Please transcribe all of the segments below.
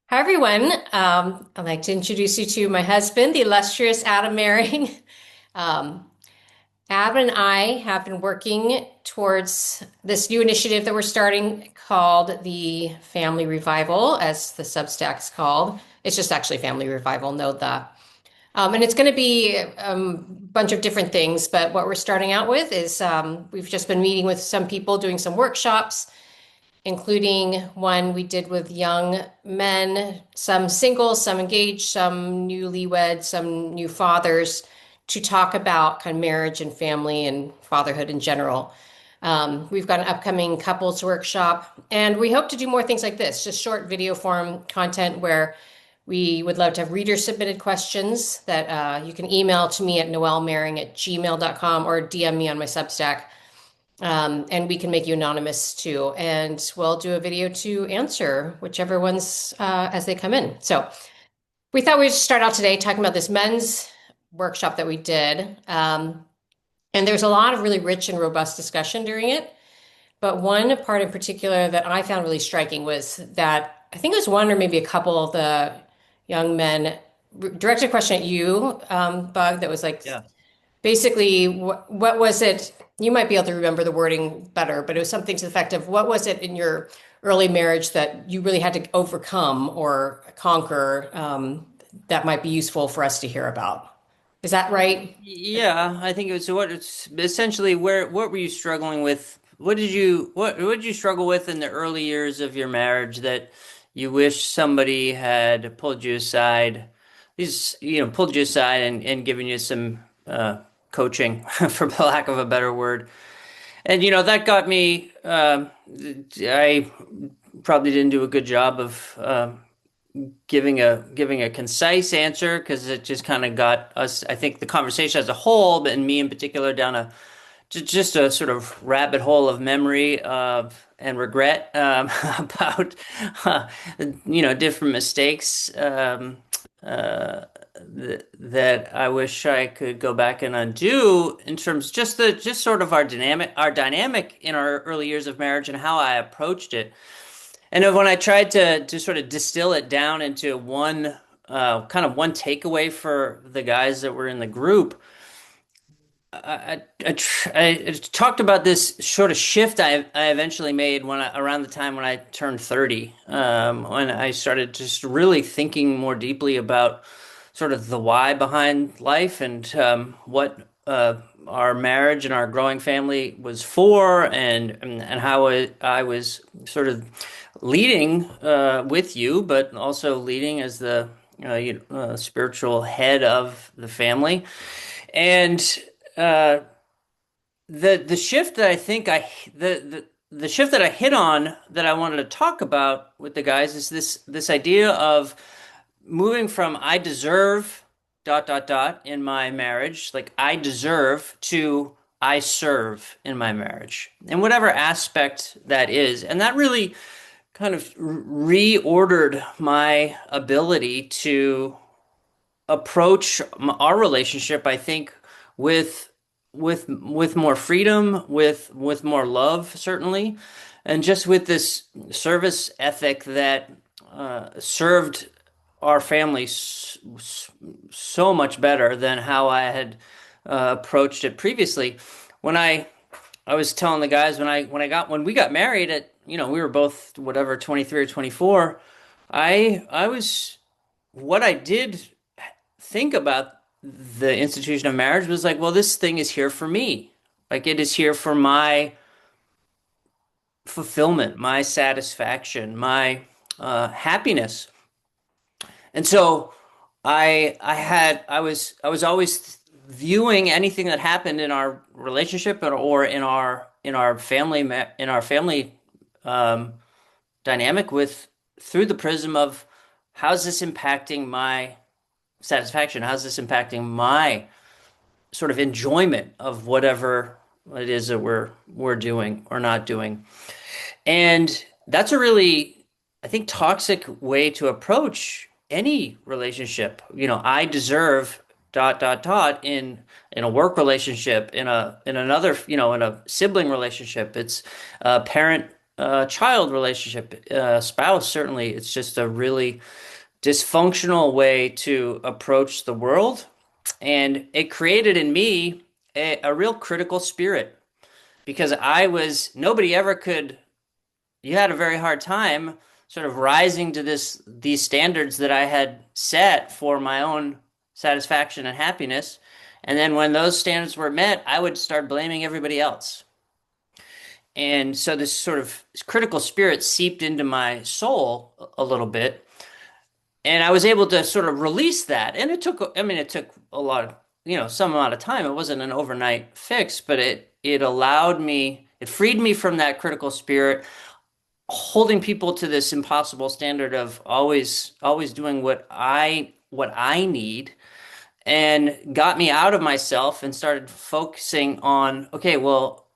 Hi, everyone. I'd like to introduce you to my husband, the illustrious Adam Maring. Um, Adam and I have been working towards this new initiative that we're starting called the Family Revival, as the Substack's called. It's just actually Family Revival, know that. And it's going to be a bunch of different things, but what we're starting out with is we've just been meeting with some people, doing some workshops including one we did with young men, some single, some engaged, some newlywed, some new fathers, to talk about kind of marriage and family and fatherhood in general. We've got an upcoming couples workshop, and we hope to do more things like this, just short video form content where we would love to have reader submitted questions that you can email to me at noelmaring@gmail.com or DM me on my Substack. And we can make you anonymous too. And we'll do a video to answer whichever ones as they come in. So we thought we'd start out today talking about this men's workshop that we did. And there's a lot of really rich and robust discussion during it. But one part in particular that I found really striking was that I think it was one or maybe a couple of the young men directed a question at you, Bug, that was like, Yeah. basically, what was it? You might be able to remember the wording better, but it was something to the effect of what was it in your early marriage that you really had to overcome or conquer that might be useful for us to hear about? Is that right? Yeah, I think it's essentially what were you struggling with? What did you struggle with in the early years of your marriage that you wish somebody had pulled you aside, pulled you aside and given you some coaching, for lack of a better word. And that got me I probably didn't do a good job of giving a concise answer because it just kind of got us, I think, the conversation as a whole, but and me in particular, down a just a sort of rabbit hole of memory of and regret about different mistakes that I wish I could go back and undo in terms just sort of our dynamic in our early years of marriage and how I approached it. And when I tried to sort of distill it down into one kind of one takeaway for the guys that were in the group, I talked about this sort of shift I eventually made around the time when I turned 30, when I started just really thinking more deeply about sort of the why behind life and what our marriage and our growing family was for, and how I was sort of leading with you, but also leading as the spiritual head of the family. And uh, the shift that I think I the shift that I hit on that I wanted to talk about with the guys is this idea of moving from I deserve dot dot dot in my marriage, like I deserve, to I serve in my marriage, in whatever aspect that is. And that really kind of reordered my ability to approach our relationship, I think, with with more freedom, with more love, certainly, and just with this service ethic that served our family so much better than how I had approached it previously. When I was telling the guys when we got married at, we were both whatever 23 or 24. I was what I did think about the institution of marriage was like, well, this thing is here for me. Like it is here for my fulfillment, my satisfaction, my happiness. And so I was always viewing anything that happened in our relationship or in our family um, dynamic with through the prism of how's this impacting my satisfaction? How's this impacting my sort of enjoyment of whatever it is that we're doing or not doing? And that's a really, I think, toxic way to approach any relationship. I deserve dot dot dot in a work relationship, in another, in a sibling relationship. It's a parent child relationship, spouse, certainly. It's just a really dysfunctional way to approach the world. And it created in me a real critical spirit because nobody ever could, you had a very hard time sort of rising to these standards that I had set for my own satisfaction and happiness. And then when those standards were met, I would start blaming everybody else. And so this sort of critical spirit seeped into my soul a little bit. And I was able to sort of release that. And it took a lot of, some amount of time. It wasn't an overnight fix, but it allowed me, it freed me from that critical spirit, holding people to this impossible standard of always doing what I need, and got me out of myself and started focusing on, okay, well,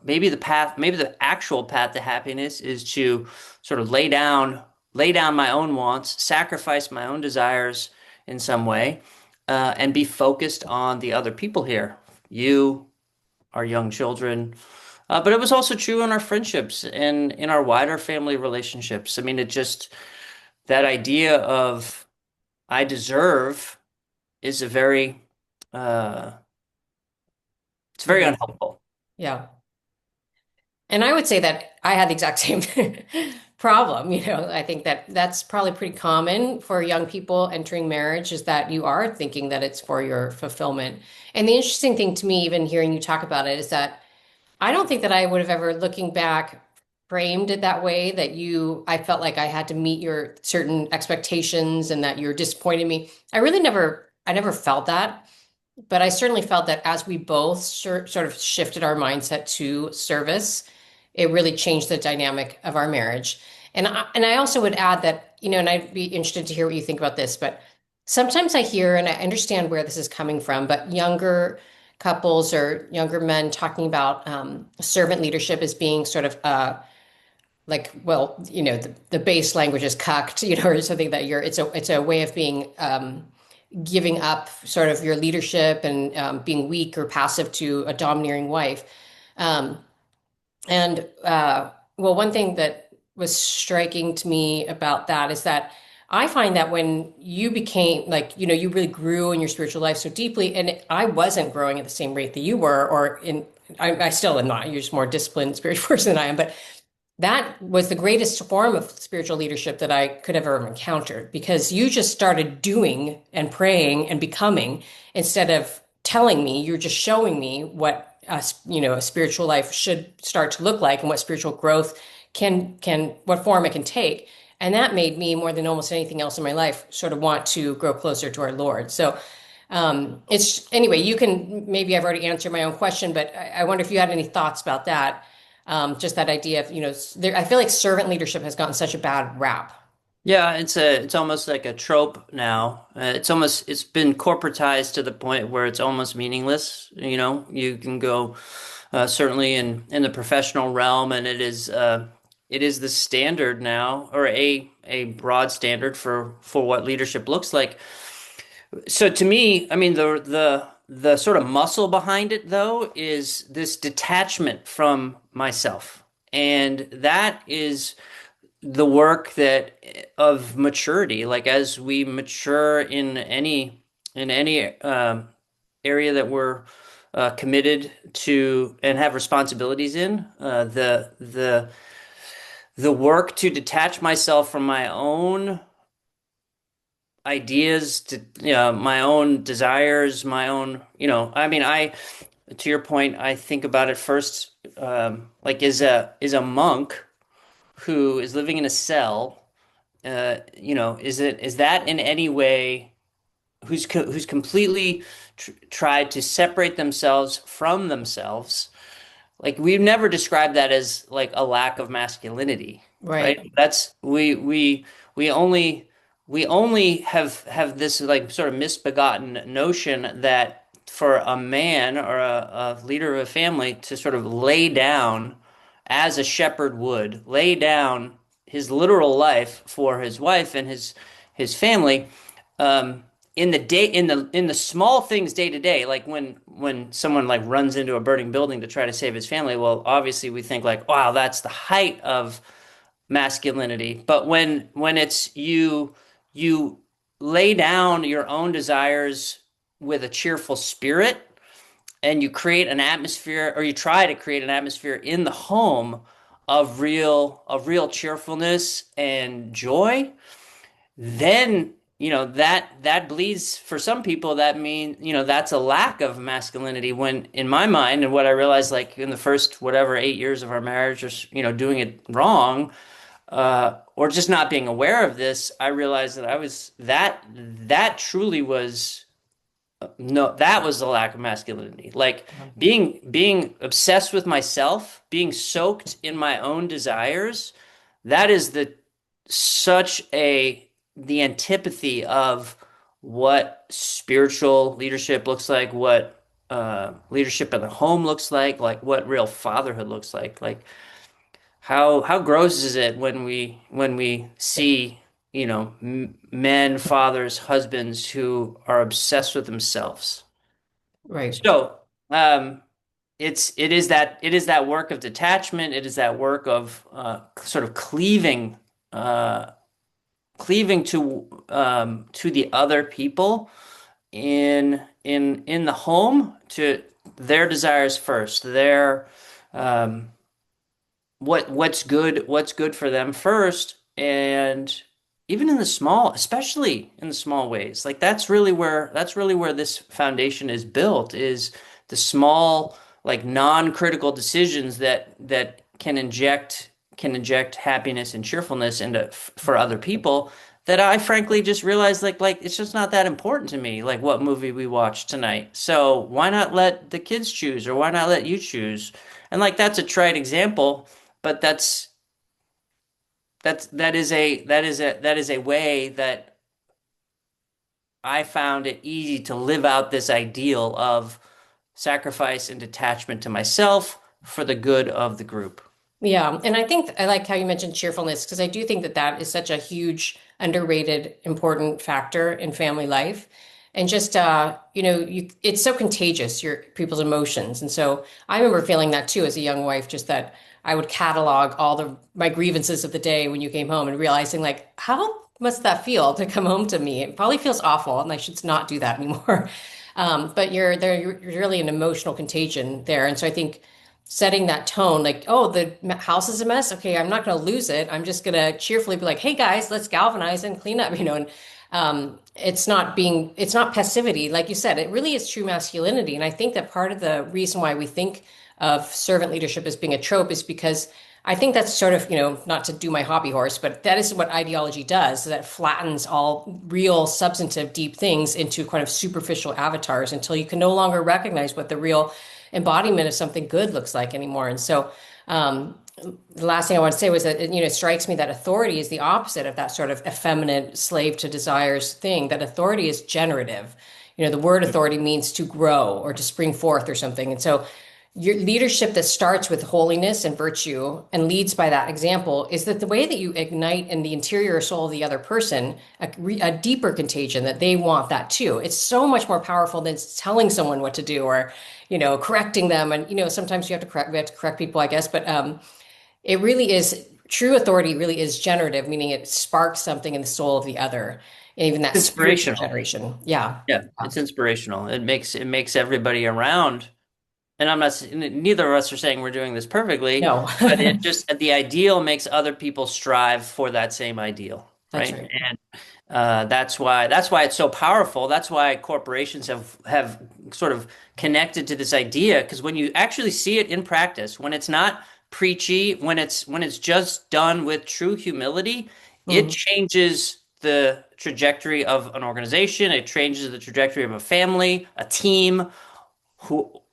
maybe the actual path to happiness is to sort of lay down my own wants, sacrifice my own desires in some way, and be focused on the other people here, you, our young children. But it was also true in our friendships and in our wider family relationships. I mean, that idea of I deserve is uh, it's very Mhm. unhelpful. Yeah. And I would say that I had the exact same problem. I think that that's probably pretty common for young people entering marriage is that you are thinking that it's for your fulfillment. And the interesting thing to me, even hearing you talk about it, is that I don't think that I would have ever, looking back, framed it that way, that I felt like I had to meet your certain expectations and that you're disappointing me. I never felt that. But I certainly felt that as we both sort of shifted our mindset to service, it really changed the dynamic of our marriage. And I also would add that, and I'd be interested to hear what you think about this, but sometimes I hear, and I understand where this is coming from, but younger couples or younger men talking about servant leadership as being sort of like, well, the base language is cucked, or something that it's a way of being giving up sort of your leadership and being weak or passive to a domineering wife. Um, and well, one thing that was striking to me about that is that I find that when you became like, you really grew in your spiritual life so deeply, and I wasn't growing at the same rate that you were, I still am not. You're just more disciplined spiritual person than I am, but that was the greatest form of spiritual leadership that I could have ever encountered because you just started doing and praying and becoming instead of telling me. You're just showing me what a spiritual life should start to look like and what spiritual growth can what form it can take. And that made me, more than almost anything else in my life, sort of want to grow closer to our Lord. So it's anyway, you can, maybe I've already answered my own question, but I wonder if you had any thoughts about that. Just that idea of, I feel like servant leadership has gotten such a bad rap. Yeah, it's almost like a trope now. It's been corporatized to the point where it's almost meaningless. You can go certainly in the professional realm, and it is the standard now, or a broad standard for what leadership looks like. So to me, I mean, the sort of muscle behind it though is this detachment from myself. And that is the work that of maturity. Like as we mature in any area that we're committed to and have responsibilities in, the work to detach myself from my own ideas, to my own desires, my own, I mean, to your point, I think about it first, like is a monk who is living in a cell, is that in any way who's completely tried to separate themselves from themselves? Like we've never described that as like a lack of masculinity, right? Right. We only have this like sort of misbegotten notion that for a man or a leader of a family to sort of lay down as a shepherd would lay down his literal life for his wife and his family, in the day in the small things day to day, like when someone like runs into a burning building to try to save his family, well, obviously we think like, wow, that's the height of masculinity. But when it's you lay down your own desires with a cheerful spirit, and you create an atmosphere, or you try to create an atmosphere in the home of real cheerfulness and joy, then that bleeds. For some people that mean that's a lack of masculinity, when in my mind, and what I realized like in the first whatever 8 years of our marriage, or doing it wrong, or just not being aware of this, I realized that I was that truly was no, that was the lack of masculinity. Like being obsessed with myself, being soaked in my own desires, that is such a the antipathy of what spiritual leadership looks like, what leadership in the home looks like what real fatherhood looks like. Like how gross is it when we see, men, fathers, husbands who are obsessed with themselves. Right. So, it is that work of detachment. It is that work of sort of cleaving to the other people in the home, to their desires first, their um, what's good for them first, and even in the small, especially in the small ways, like that's really where this foundation is built, is the small, like non-critical decisions that can inject happiness and cheerfulness into for other people, that I frankly just realized like it's just not that important to me, like what movie we watch tonight. So why not let the kids choose, or why not let you choose? And like that's a trite example, but that is a way that I found it easy to live out this ideal of sacrifice and detachment to myself for the good of the group. Yeah, and I think I like how you mentioned cheerfulness, because I do think that that is such a huge, underrated, important factor in family life. And just it's so contagious, your people's emotions. And so I remember feeling that too as a young wife, just that I would catalog all the my grievances of the day when you came home, and realizing like, how must that feel to come home to me? It probably feels awful, and I should not do that anymore. But you're really an emotional contagion there. And so I think setting that tone, like, oh, the house is a mess. Okay, I'm not going to lose it. I'm just going to cheerfully be like, hey guys, let's galvanize and clean up, and it's not passivity. Like you said, it really is true masculinity. And I think that part of the reason why we think of servant leadership as being a trope is because I think that's sort of, not to do my hobby horse, but that is what ideology does, that flattens all real, substantive, deep things into kind of superficial avatars until you can no longer recognize what the real embodiment of something good looks like anymore. And so, the last thing I want to say was that, it strikes me that authority is the opposite of that sort of effeminate slave to desires thing, that authority is generative. The word authority means to grow or to spring forth or something. And so your leadership that starts with holiness and virtue and leads by that example is that the way that you ignite in the interior soul of the other person a deeper contagion that they want that too. It's so much more powerful than telling someone what to do, or correcting them. And sometimes we have to correct people, I guess, but it really is true authority. Really is generative, meaning it sparks something in the soul of the other, and even that It's spiritual inspirational. generation. Yeah. Yeah, it's inspirational. It makes everybody around. And neither of us are saying we're doing this perfectly, No. but it just the ideal makes other people strive for that same ideal, That's right? right. And that's why it's so powerful. That's why corporations have sort of connected to this idea, because when you actually see it in practice, when it's not preachy, when it's just done with true humility, it Mhm. changes the trajectory of an organization. It changes the trajectory of a family, a team,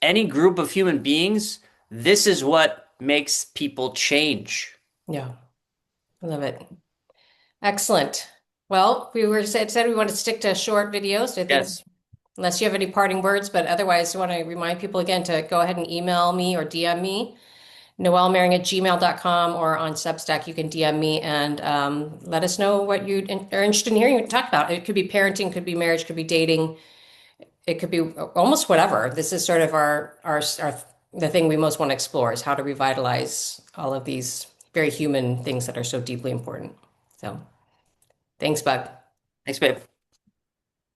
any group of human beings. This is what makes people change. Yeah. I love it. Excellent. Well, we were said we want to stick to short videos. I think Yes. unless you have any parting words, but otherwise, I want to remind people again to go ahead and email me or DM me. noellemerring@gmail.com, or on Substack, you can DM me and let us know what you are interested in hearing talk about. It could be parenting, could be marriage, could be dating. It could be almost whatever. This is sort of our the thing we most want to explore is how to revitalize all of these very human things that are so deeply important. So thanks, Bug. Thanks, babe.